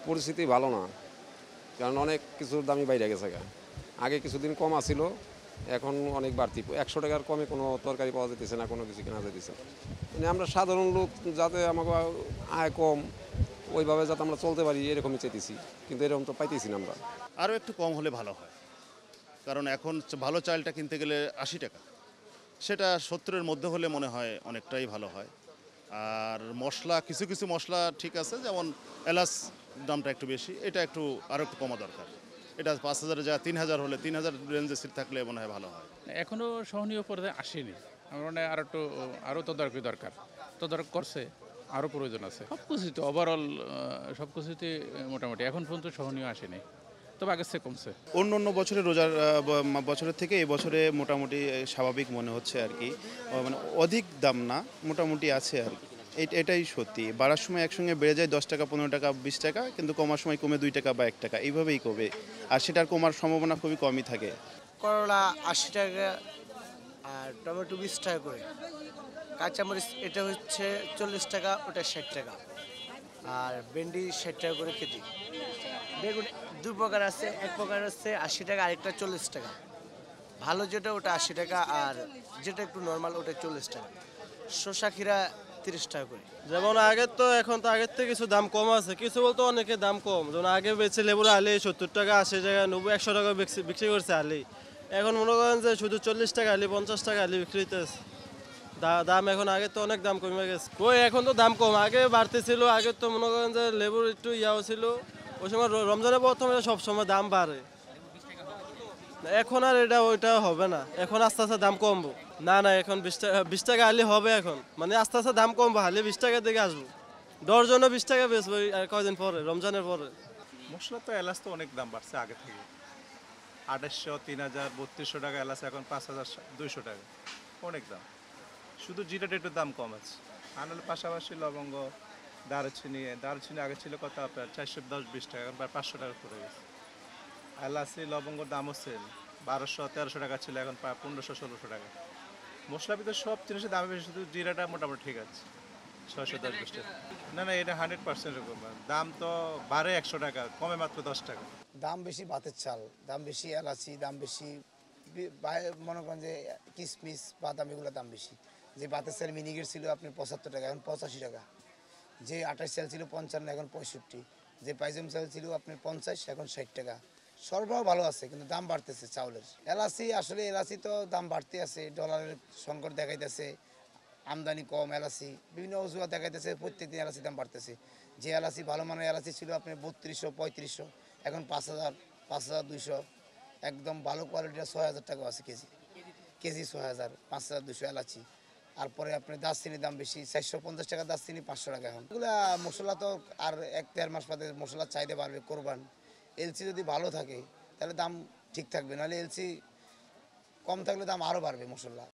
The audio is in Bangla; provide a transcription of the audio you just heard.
পরিস্থিতি ভালো না, কারণ অনেক কিছুর দামই বাইরে গেছে গা। আগে কিছুদিন কম আছিল, এখন অনেক বাড়তি। 100 টাকার কমে কোনো তরকারি পাওয়া যেতেছে না, কোনো কিছু কেনা যেতেছে না। মানে আমরা সাধারণ লোক যাতে আমাকে আয় কম, ওইভাবে যাতে আমরা চলতে পারি এরকমই চাইতেছি, কিন্তু এরকম তো পাইতেছি না আমরা। আরও একটু কম হলে ভালো হয়, কারণ এখন ভালো চালটা কিনতে গেলে 80 টাকা, সেটা 70-এর মধ্যে হলে মনে হয় অনেকটাই ভালো হয়। আর মশলা, কিছু কিছু মশলা ঠিক আছে, যেমন এলাচ দামটা একটু বেশি, এটা একটু আরও একটু কমা দরকার। এটা 5,000-এ যা 3,000 হলে 3,000 রেঞ্জে থাকলে মনে হয় ভালো হয়। এখনো সহনীয় পর্যায়ে আসেনি। আমার মানে আরও তদারকি দরকার। তদারক করছে, আরও প্রয়োজন আছে। সব কিছুতে ওভারঅল সব কিছুতে মোটামুটি এখন পর্যন্ত সহনীয় আসেনি, তবে আগের চেয়ে কমছে। অন্য অন্য বছরে রোজার বছরের থেকে এই বছরে মোটামুটি স্বাভাবিক মনে হচ্ছে আর কি। মানে অধিক দাম না, মোটামুটি আছে আর কি। এটাই সত্যি, বাড়ার সময় একসঙ্গে বেড়ে যায় 10 টাকা, 15 টাকা, 20 টাকা, কিন্তু কমার সময় কমে 2 টাকা বা 1 টাকা, এইভাবেই কমে। আর সেটার কমার সম্ভাবনা খুবই কমই থাকে। করলা 80 টাকা আর টমেটো 20 টাকা করে। কাঁচামরিচ এটা হচ্ছে 40 টাকা, ওটা 60 টাকা। আর ভেন্ডি 60 টাকা করে কেজি। বেগুন দুই প্রকার আছে, এক প্রকার হচ্ছে 80 টাকা, আরেকটা 40 টাকা। ভালো যেটা ওটা 80 টাকা, আর যেটা একটু নর্মাল ওটা 40 টাকা। শসা ক্ষীরা 30 টাকা করে। যেমন আগের তো, এখন তো আগের থেকে কিছু দাম কম আছে, কিছু বলতে অনেকে দাম কম। যেমন আগে বেচে লেবুর আলি 70 টাকা, 80 টাকা, 90, 100 টাকা বিক্রি করছে আলি। এখন মনে করেন যে শুধু 40 টাকা আলি, 50 টাকা আলি বিক্রি হইতেছে। দাম এখন আগে তো অনেক দাম কমে গেছে। কই এখন তো দাম কম, আগে বাড়তেছিল। আগে তো মনে করেন যে লেবুর একটু ইয়াও ছিল, ওই সময় রমজানের প্রথমে সব সময় দাম বাড়ে। এখন আর ওইটা হবে না, এখন আস্তে আস্তে দাম কমবো। না না, এখন 20 টাকা আলি হবে এখন, মানে আস্তে আস্তে দাম কমবো, হালি 20 টাকার দিকে আসবো। ডরজনও 20 টাকা বেচবো আর কয়দিন পরে, রমজানের পরে। মশলা তো এলাচ তো অনেক দাম বাড়ছে আগে থেকে। 2800, 3000, 3200 টাকা এলাচ, এখন 5200 টাকা, অনেক দাম। শুধু জিরাটা একটু দাম কম আছে, আর নাহলে পাশাপাশি লবঙ্গ, দারুচিনি আগে ছিল কত আপনার 410-20 টাকা, এখন প্রায় 500 টাকা পড়ে গেছে। এলাচি লবঙ্গর দামও সেল, 1200-1300 টাকা ছিল, এখন প্রায় 1500-1600 টাকা। মশলার ভিতরে সব জিনিসের দাম বেশি, শুধু জিরাটা মোটামুটি ঠিক আছে, 610-20 টাকা। না না, এটা 100% এরকম। দাম তো বাড়ে 100 টাকা, কমে মাত্র 10 টাকা। দাম বেশি ভাতের চাল, দাম বেশি এলাচি, দাম বেশি মনে করেন যে কিশমিশ, বাদাম, এগুলো দাম বেশি। যে ভাতের চাল মিনিকেট ছিল আপনার 75 টাকা, এখন 85 টাকা। যে 28 চাল ছিল 55, এখন 65। যে পাইজম চাল ছিল আপনার 50, এখন 60 টাকা। সরবরাহ ভালো আছে, কিন্তু দাম বাড়তেছে চাউলের। এলাচি, আসলে এলাচি তো দাম বাড়তে আছে, ডলারের সংকট দেখাইতেছে, আমদানি কম এলাচি, বিভিন্ন অজুহাত দেখাইতেছে, প্রত্যেকদিন এলাচি দাম বাড়তেছে। যে এলাচি ভালো মানের এলাচি ছিল আপনার 3200-3500, এখন 5000, 5200। একদম ভালো কোয়ালিটির 6000 টাকা আছে কেজি, কেজি 6000, 5200 এলাচি। তারপরে আপনার দারচিনির দাম বেশি, 450 টাকা দারচিনি, 500 টাকা। এখন এগুলা মশলা তো আর 1-1.5 মাস বাদে মশলার চাহিদা বাড়বে, কোরবান। এলসি যদি ভালো থাকে তাহলে দাম ঠিক থাকবে, নাহলে এলসি কম থাকলে দাম আরও বাড়বে মশলা।